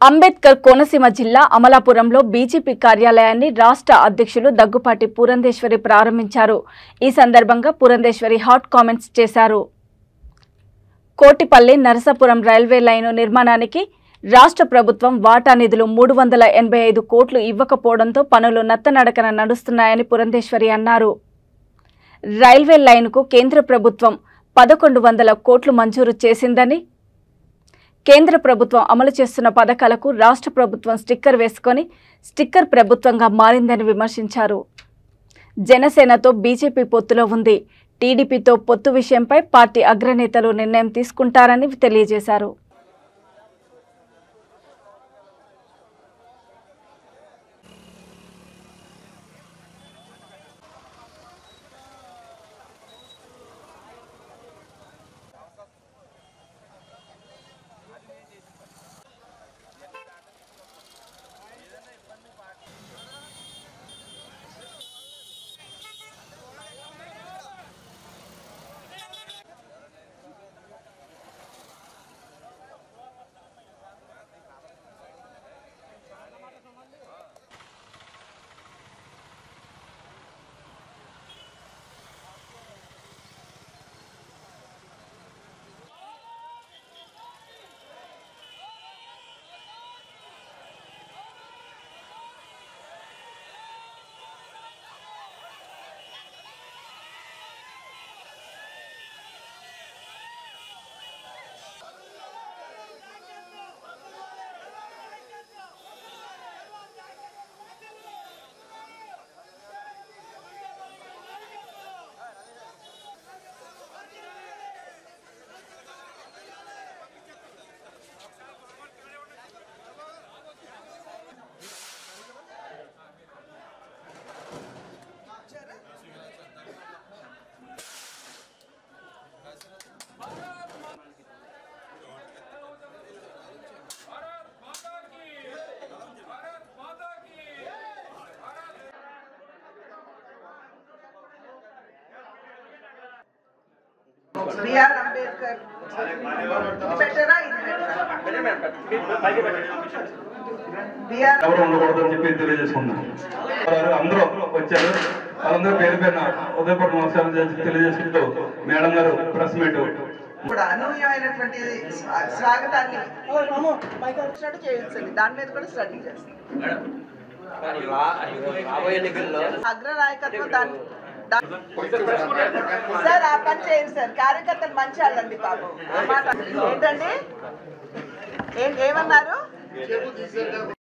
అంబేద్కర్ కోనసీమ జిల్లా అమలాపురంలో బీజేపీ కార్యాలయాన్ని రాష్ట్ర అధ్యక్షులు దగ్గుపాటి పురంధేశ్వరి ప్రారంభించారు. ఈ సందర్భంగా పురంధేశ్వరి హాట్ కామెంట్స్ చేశారు. కోటిపల్లి నరసాపురం రైల్వే లైను నిర్మాణానికి రాష్ట్ర ప్రభుత్వం వాటా నిధులు 385 కోట్లు ఇవ్వకపోవడంతో పనులు నత్తనడకన నడుస్తున్నాయని పురంధేశ్వరి అన్నారు. రైల్వే లైనుకు కేంద్ర ప్రభుత్వం 1100 కోట్లు మంజూరు చేసిందని, కేంద్ర ప్రభుత్వం అమలు చేస్తున్న పథకాలకు రాష్ట్ర ప్రభుత్వం స్టిక్కర్ వేసుకొని స్టిక్కర్ ప్రభుత్వంగా మారిందని విమర్శించారు. జనసేనతో బీజేపీ పొత్తులో ఉంది. టీడీపీతో పొత్తు విషయంపై పార్టీ అగ్రనేతలు నిర్ణయం తీసుకుంటారని తెలియజేశారు. బిఆర్ అంబేద్కర్ ఇది బెటరా ఎవరు ఉండకూడదని చెప్పి తెలియజేసుకున్నాం. అందరూ వచ్చారు. వాళ్ళందరూ పేరు పేరున ఉదయపూట నమస్కారం తెలియజేసుకుంటూ మేడం గారు ప్రెస్ మీట్ కూడా అనూహ్యమైనటువంటి స్వాగతాన్ని చేయించండి. దాని మీద కూడా స్టడీ చేస్తాం. అగ్రనాయకత్వం సార్ ఆ పని చేయండి సార్. కార్యకర్తలు మంచి వాళ్ళండి పాపం. ఏంటండి ఏమన్నారు?